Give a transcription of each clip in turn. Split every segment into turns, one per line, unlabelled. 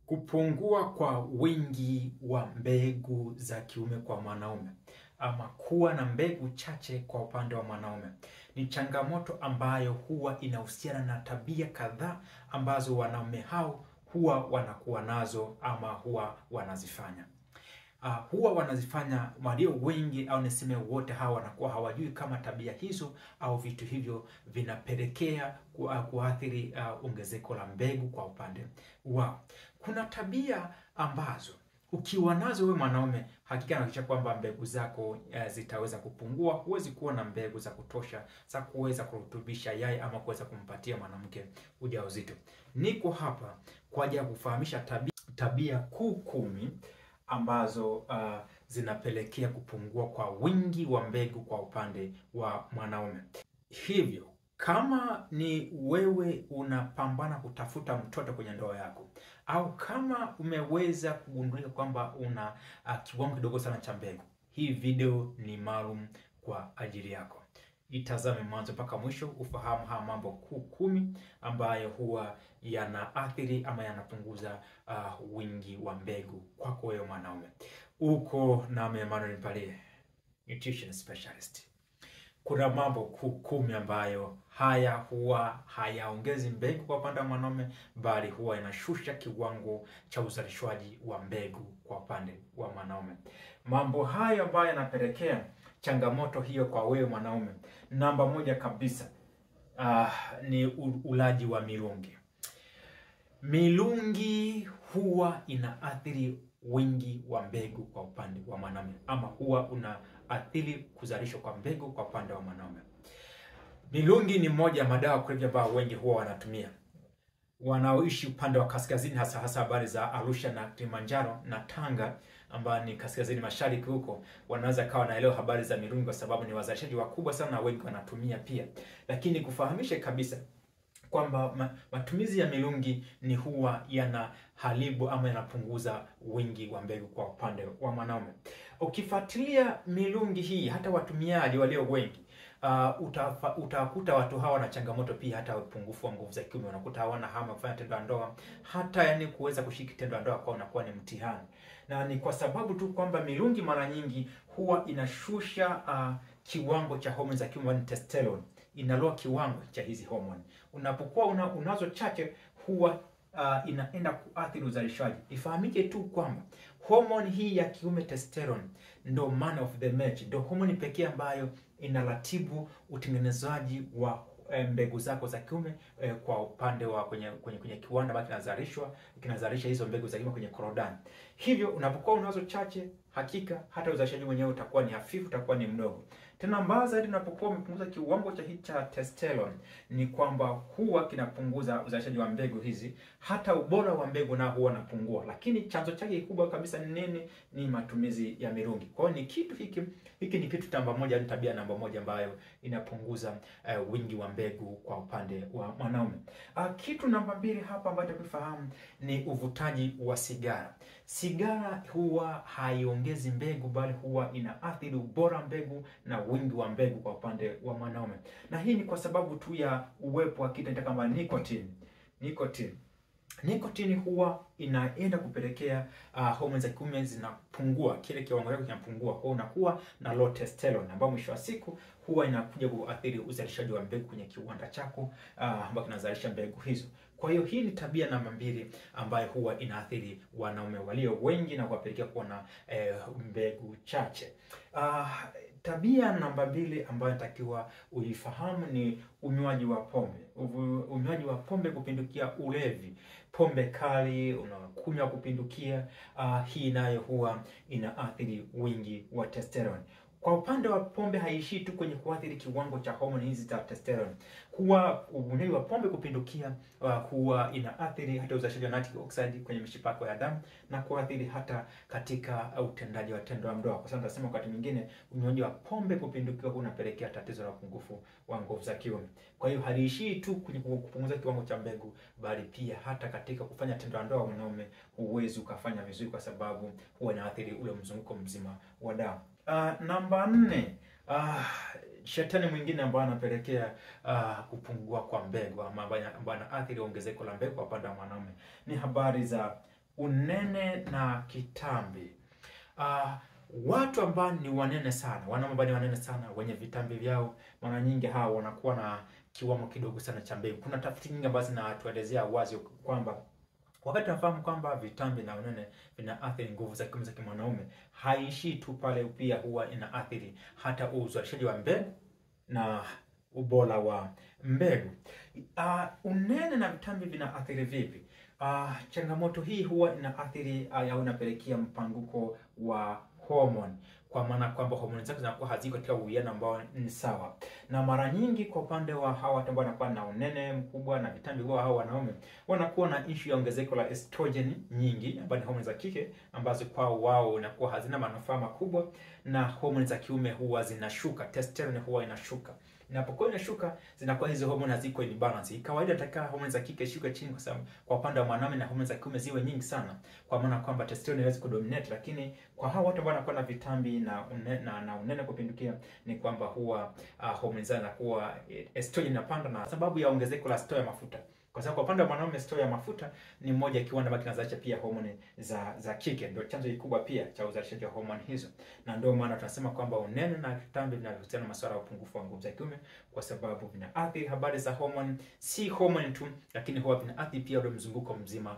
Kupungua kwa wingi wa mbegu za kiume kwa mwanaume ama kuwa na mbegu chache kwa upande wa mwanaume ni changamoto ambayo huwa inahusiana na tabia kadhaa ambazo wanaume hao huwa wanakuwa nazo ama huwa wanazifanya. Huwa wanazifanya walio wengi au niseme wote hawa wanakuwa hawajui kama tabia hizo au vitu hivyo vinapelekea kuathiri ongezeko la mbegu kwa upande wao. Kuna tabia ambazo ukiwa nazo wewe mwanaume, hakika hakikisha kwamba mbegu zako zitaweza kupungua. Huwezi kuwa na mbegu za kutosha za kuweza kurutubisha yai ama kuweza kumpatia mwanamke ujauzito. Niko hapa kwa ajili ya kufahamisha tabia kuu 10 ambazo zinapelekea kupungua kwa wingi wa mbegu kwa upande wa mwanaume. Hivyo kama ni wewe unapambana kutafuta mtoto kwenye ndoa yako, au kama umeweza kugundulika kwamba una kiwango kidogo sana cha mbegu, hii video ni maalum kwa ajili yako. Itazame mwanzo mpaka mwisho ufahamu haya mambo kuu 10 ambayo huwa yanaathiri ama yanapunguza wingi wa mbegu kwako wewe mwanaume. Uko na Emmanuel Mpalie, nutrition specialist. Kuna mambo kuu 10 ambayo haya huwa hayaongezi mbegu kwa upande wa mwanaume, bali huwa inashusha kiwango cha uzalishwaji wa mbegu kwa upande wa mwanaume. Mambo hayo ambayo yanapelekea changamoto hiyo kwa wewe mwanaume, namba moja kabisa ni ulaji wa mirungi. Mirungi huwa inaathiri wingi wa mbegu kwa upande wa mwanaume, ama huwa unaathiri kuzalishwa kwa mbegu kwa upande wa mwanaume. Mirungi ni moja ya madawa ya kulevya ambayo wengi huwa wanatumia. Wanaoishi upande wa kaskazini, hasa habari za Arusha na Kilimanjaro na Tanga ambayo ni kaskazini mashariki huko, wanaweza kawa naelewa habari za mirungi kwa sababu ni wazalishaji wakubwa sana na wengi wanatumia pia. Lakini kufahamishe kabisa kwamba matumizi ya mirungi ni huwa yanaharibu ama yanapunguza wingi wa mbegu kwa upande wa mwanaume. Ukifuatilia mirungi hii, hata watumiaji walio wengi utakuta watu hawa na changamoto pia, hata upungufu wa nguvu za kiume. Unakuta hawana hamu kufanya tendo la ndoa, hata kuweza kushiriki tendo la ndoa kwa unakuwa ni mtihani, na ni kwa sababu tu kwamba mirungi mara nyingi huwa inashusha kiwango cha homoni za kiume, ni testosterone, inaloa kiwango cha hizi homoni. Unapokuwa unazo chache, huwa inaenda kuathiri uzalishaji. Ifahamike tu kwamba homoni hii ya kiume testosterone ndo man of the match, ndo homoni pekee ambayo inaratibu utengenezaji wa mbegu zako za kiume kwa upande wa kwenye kiwanda ambacho kinazalisha hizo mbegu za kiume kwenye korodani. Hivyo unapokuwa unazo chache, hakika hata uzalishaji mwenyewe utakuwa ni hafifu, utakuwa ni mdogo. Tena mbaya zaidi, unapokuwa umepunguza kiwango cha testosterone, ni kwamba huwa kinapunguza uzalishaji wa mbegu hizi, hata ubora wa mbegu nao huwa unapungua. Lakini chanzo chake kikubwa kabisa ni nini? Ni matumizi ya mirungi. Kwa hiyo ni kitu hiki ni kitu tabia namba moja ambayo inapunguza wingi wa mbegu kwa upande wa mwanaume. Kitu namba 2 hapa ambacho tukifahamu ni uvutaji wa sigara. Sigara huwa haiongezi mbegu, bali huwa inaathiri ubora mbegu na wingi wa mbegu kwa upande wa mwanaume. Na hii ni kwa sababu tu ya uwepo wa kitu kama Nikotini huwa inaenda kupelekea homoni za kiume zinapungua, kile kiwango chake kinapungua, kwa unakuwa na low testosterone, ambapo mwisho wa siku huwa inakuja kuathiri uzalishaji wa mbegu kwenye kiwanda chako ambacho kinazalisha mbegu hizo. Kwa hiyo hii ni tabia namba 2 ambayo huwa inaathiri wanaume walio wengi na kuwapelekea kuwa na mbegu chache. Tabia namba 2 ambayo natakiwa uifahamu ni unywaji wa pombe. Unywaji wa pombe kupindukia, ulevi, pombe kali unakunywa kupindukia, hii nayo huwa inaathiri wingi wa testosterone. Kwa upande wa pombe haishii tu kwenye kuathiri kiwango cha homoni hizi za testosterone. Huwa unywaji wa pombe kupindukia huwa inaathiri hata uzalishaji wa nitric oxide kwenye mishipa ya damu na kuathiri hata katika utendaji wa tendo la ndoa. Kwa sababu nasema wakati mwingine unywaji wa pombe kupindukia unapelekea tatizo la upungufu wa nguvu za kiume. Kwa hiyo haliishii tu kwenye kupunguza kiwango cha mbegu, bali pia hata katika kufanya tendo la ndoa mwanaume huwezi ukafanya vizuri, kwa sababu huwa inaathiri ule mzunguko mzima wa damu. Namba 4, shetani mwingine ambaye anapelekea kupungua kwa mbegu ama ambaye anaathiri ongezeko la mbegu kwa upande wa mwanaume ni habari za unene na kitambi. Watu ambao ni wanene sana, wanaume ambao ni wanene sana wenye vitambi vyao, mara nyingi hao wanakuwa na kiwango kidogo sana cha mbegu. Kuna tafiti nyingi ambazo zinatuelezea wazi kwamba wakati tunafahamu kwamba vitambi na unene vinaathiri nguvu za kiume za kimwanaume, haishii tu pale, pia huwa inaathiri hata uzalishaji wa mbegu na ubora wa mbegu. Unene na vitambi vinaathiri vipi? Changamoto hii huwa inaathiri au inapelekea mpanguko wa homoni, kwa maana kwamba homoni zake zinakuwa haziko katika uwiano ambao ni sawa. Na mara nyingi kwa upande wa hawa watu ambao wanakuwa na unene mkubwa na vitambi, huwa hao wanaume wanakuwa na issue ya ongezeko la estrogen nyingi, ambazo ni homoni za kike ambazo kwao wao inakuwa hazina manufaa makubwa, na homoni za kiume huwa zinashuka, testosterone huwa inashuka. Inapokuwa inashuka, zinakuwa hizo homoni haziko in balance. Kawaida nataka homoni za kike shuka chini, kwa sababu kwa upande wa mwanaume na homoni za kiume ziwe nyingi sana, kwa maana kwamba testosterone inaweza kudominate. Lakini kwa hao watu ambao wanakuwa na vitambi na unene kupindukia, ni kwamba huwa homoni zao zinakuwa estrogen inapanda, na sababu ya ongezeko la store ya mafuta. Kwa sababu kwa upande wa mwanaume store ya mafuta ni moja ya kiwanda ambacho kinazalisha pia homoni za kike, ndio chanzo kikubwa pia cha uzalishaji wa homoni hizo. Na ndio maana tunasema kwamba unene na kitambi vinahusiana na masuala ya upungufu wa nguvu za kiume, kwa sababu vinaathiri habari za homoni, si homoni tu, lakini huwa vinaathiri pia ule mzunguko mzima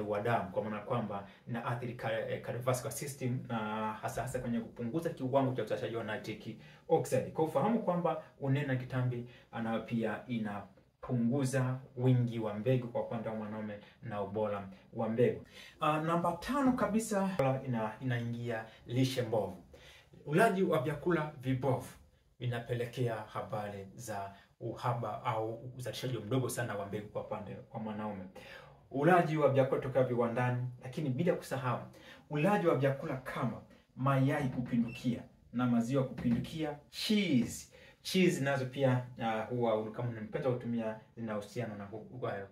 wa damu, kwa maana kwamba inaathiri cardiovascular system, na hasa kwenye kupunguza kiwango cha uzalishaji wa nitric oxide. Kwa ufahamu kwamba unene na kitambi anayo pia inapunguza wingi wa mbegu kwa upande wa mwanaume na ubora wa mbegu. Namba 5 kabisa, inaingia lishe mbovu. Ulaji wa vyakula vibovu inapelekea habari za uhaba au uzalishaji mdogo sana wa mbegu kwa upande wa mwanaume. Ulaji wa vyakula kutoka viwandani, lakini bila kusahau ulaji wa vyakula kama mayai kupindukia na maziwa kupindukia, cheese nazo pia huwa kama unapenda kutumia, zinahusiana na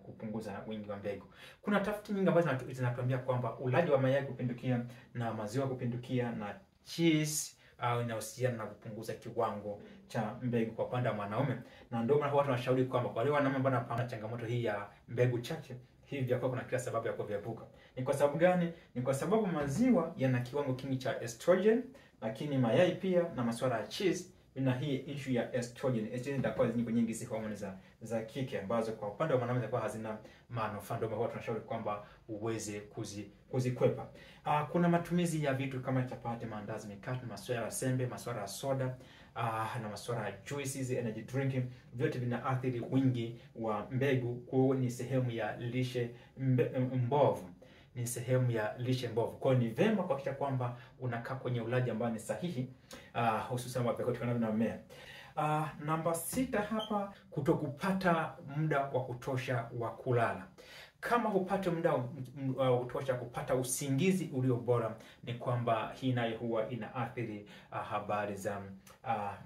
kupunguza wingi wa mbegu. Kuna tafiti nyingi ambazo zinatuambia kwamba ulaji wa mayai kupindukia na maziwa kupindukia na cheese inahusiana na kupunguza kiwango cha mbegu kwa upande wa mwanaume. Na ndio maana watu wanashauri kwamba kwa wale wanaume ambao wanapata changamoto hii ya mbegu chache, hivi vyakula kuna kila sababu ya kuviepuka. Ni kwa sababu gani? Ni kwa sababu maziwa yana kiwango kingi cha estrogen, lakini mayai pia na masuala ya cheese ina hii issue ya estrogen. Estrogen ndakuwa nyingi si homoni za kike, ambazo kwa upande wa mwanaume zinakuwa hazina manufaa. Ndio maana tunashauri kwamba uweze kuzikwepa. Kuna matumizi ya vitu kama chapati, maandazi, mikate, masuala ya sembe, masuala ya soda, na masuala ya juices, energy drink, vyote vinaathiri wingi wa mbegu. Kwa ni sehemu ya lishe mbovu. Ni sehemu ya lishe mbovu. Kwa ni vema kuhakikisha kwamba unakaa kwenye ulaji ambao ni sahihi, hususan wa vyakula kutokana na mmea. Namba 6 hapa, kutokupata muda wa kutosha wa kulala. Kama hupate muda wa kutosha kupata usingizi ulio bora, ni kwamba hii nayo huwa inaathiri habari za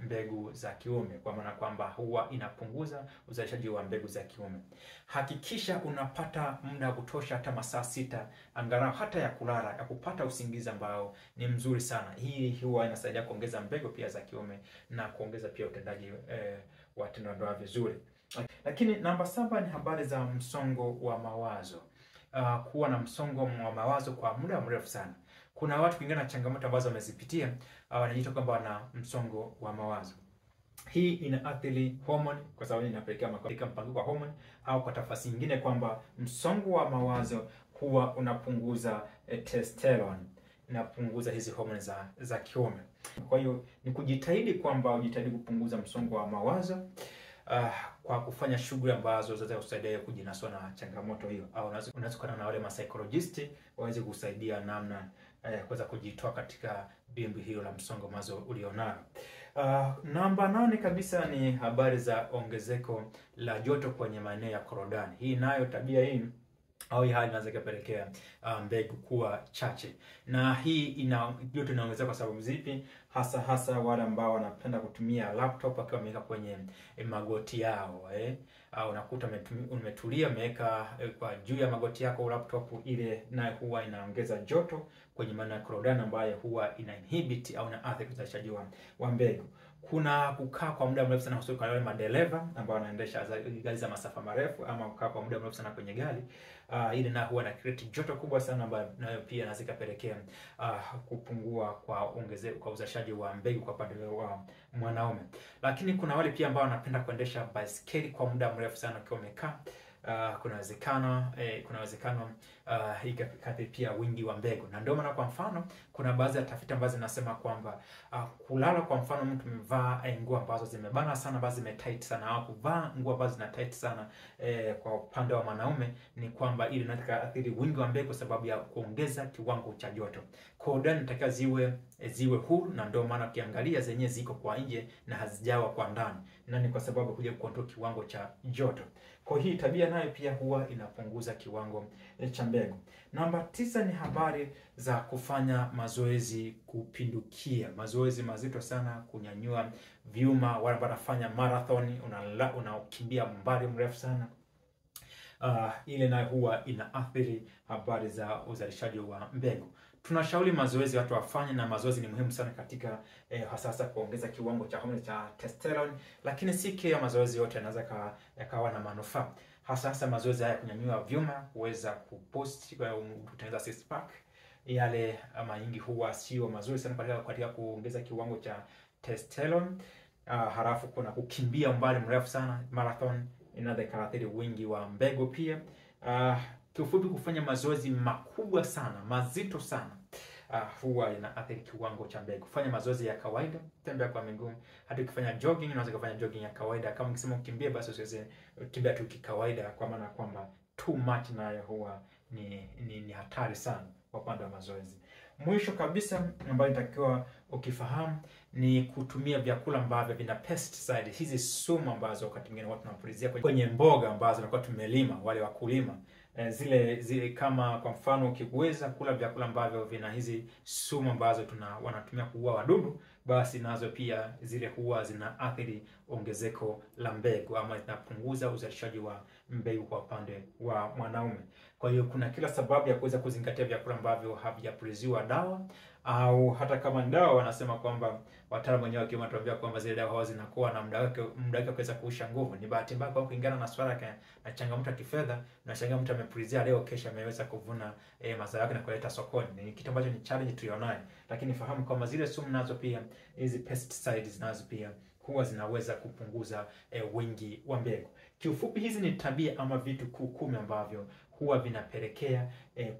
mbegu za kiume, kwa maana kwamba huwa inapunguza uzalishaji wa mbegu za kiume. Hakikisha unapata muda wa kutosha, hata masaa 6 angalau hata ya kulala, ya kupata usingizi ambao ni mzuri sana. Hii huwa inasaidia kuongeza mbegu pia za kiume na kuongeza pia utendaji wa tendo la ndoa vizuri. Lakini namba 7 ni habari za msongo wa mawazo. Kuwa na msongo wa mawazo kwa muda mrefu sana. Kuna watu kulingana na changamoto ambazo wamezipitia, wanajiita kwamba wana msongo wa mawazo. Hii inaathiri homoni, kwa sababu inapelekea mpanguko wa homoni, au kwa tafsiri nyingine kwamba msongo wa mawazo huwa unapunguza testosterone, inapunguza hizi homoni za kiume. Kwa hiyo ni kujitahidi kwamba ujitahidi kupunguza msongo wa mawazo kwa kufanya shughuli ambazo zinaweza kusaidia kujinasua na changamoto hiyo, au unaweza kuwa na wale psychologist waweze kusaidia namna kuweza kujitoa katika bimbi hiyo la msongo mawazo ulionao. Namba 8 kabisa ni habari za ongezeko la joto kwenye maeneo ya korodani. Hii nayo tabia hii au hii hali inaweza kupelekea mbegu kuwa chache. Na hii joto inaongezeka kwa sababu zipi? Hasa wale ambao wanapenda kutumia laptop wakiwa wameweka kwenye magoti yao, au unakuta umetulia umeweka kwa juu ya magoti yako laptop, ile nayo huwa inaongeza joto kwenye maeneo ya korodani, ambayo huwa ina inhibit au inaathiri uzalishaji wa mbegu. Kuna kukaa kwa muda mrefu sana, hususan kwa wale madereva ambao wanaendesha gari za masafa marefu, ama kukaa kwa muda mrefu sana kwenye gari. ile na huwa na create joto kubwa sana, ambayo nayo pia inaweza ikapelekea kupungua kwa uzalishaji wa mbegu kwa upande wa mwanaume. Lakini kuna wale pia ambao wanapenda kuendesha baiskeli kwa muda mrefu sana ukiwa umekaa. Kuna uwezekano ikakadhi pia wingi wa mbegu, na ndio maana kwa mfano kuna baadhi ya tafiti ambazo zinasema kwamba kulala, kwa mfano mtu amevaa nguo ambazo zimebana sana, ambazo zimetight sana, au kuvaa nguo ambazo zina tight sana kwa upande wa mwanaume, ni kwamba ili inataka athiri wingi wa mbegu kwa sababu ya kuongeza kiwango cha joto. Korodani inatakiwa ziwe huru, na ndio maana ukiangalia zenyewe ziko kwa nje na hazijawa kwa ndani, na ni kwa sababu kuja kucontrol kiwango cha joto. Kwa hii tabia nayo pia huwa inapunguza kiwango cha mbegu. Namba 9 ni habari za kufanya mazoezi kupindukia, mazoezi mazito sana, kunyanyua vyuma. Wale wanafanya marathon, unakimbia umbali mrefu sana, ile nayo huwa inaathiri habari za uzalishaji wa mbegu. Tunashauri mazoezi watu wafanye, na mazoezi ni muhimu sana katika hasa kuongeza kiwango cha homoni cha testosterone, lakini si kila mazoezi yote yanaweza yakawa na manufaa. Hasa mazoezi haya kunyanyua vyuma huweza kupost kutengeneza six pack, yale nyingi huwa sio mazuri sana katika kuongeza kiwango cha testosterone. Halafu kuna kukimbia umbali mrefu sana, marathon, inaweza ikaathiri wingi wa mbegu pia. Kiufupi, kufanya mazoezi makubwa sana, mazito sana, huwa inaathiri kiwango cha mbegu. Fanya mazoezi ya kawaida, tembea kwa miguu. Hata ukifanya jogging, unaweza kufanya jogging ya kawaida. Kama ukisema ukimbie, basi usiweze kimbia tu kikawaida, kwa maana kwamba too much nayo huwa ni hatari sana kwa upande wa mazoezi. Mwisho kabisa ambayo nitakiwa ukifahamu ni kutumia vyakula ambavyo vina pesticide, hizi sumu ambazo wakati mwingine watu wanapulizia kwenye mboga ambazo tulikuwa tumelima, wale wakulima. Zile kama kwa mfano ukiweza kula vyakula ambavyo vina hizi sumu ambazo wanatumia kuua wadudu, basi nazo pia zile huwa zinaathiri ongezeko la mbegu, ama zinapunguza uzalishaji wa mbegu kwa upande wa mwanaume. Kwa hiyo kuna kila sababu ya kuweza kuzingatia vyakula ambavyo havijapuliziwa dawa, au hata kama dawa wanasema kwamba wataalamu wenyewe wakiwa wanatuambia kwamba zile dawa zinakuwa na muda wake kuweza kuisha nguvu. Ni bahati mbaya kwa kulingana na swala na changamoto ya kifedha, na changamoto amepulizia leo, kesho ameweza kuvuna mazao yake na kuleta sokoni. Ni kitu ambacho ni challenge tulionayo, lakini fahamu kwamba zile sumu nazo pia, hizi pesticides nazo pia huwa zinaweza kupunguza wingi wa mbegu. Kiufupi, hizi ni tabia ama vitu 10 ambavyo huwa vinapelekea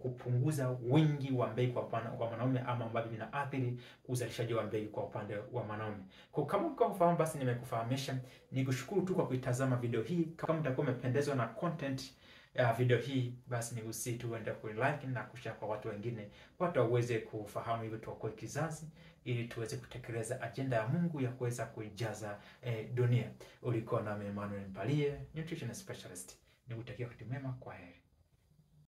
kupunguza wingi wa mbegu kwa mwanaume, ama ambavyo vinaathiri uzalishaji wa mbegu kwa upande wa mwanaume. Kwa kama ukafahamu, basi nimekufahamisha. Nikushukuru tu kwa kuitazama video hii. Kama utakuwa umependezwa na content ya video hii, basi nikusihi tu uende ku like na kushare kwa watu wengine, watu waweze kufahamu hivi, tuokoe kizazi, ili tuweze kutekeleza agenda ya Mungu ya kuweza kuijaza dunia. Ulikuwa na Emmanuel Mpalie, nutrition specialist. Nikutakia wakati mwema. Kwa heri.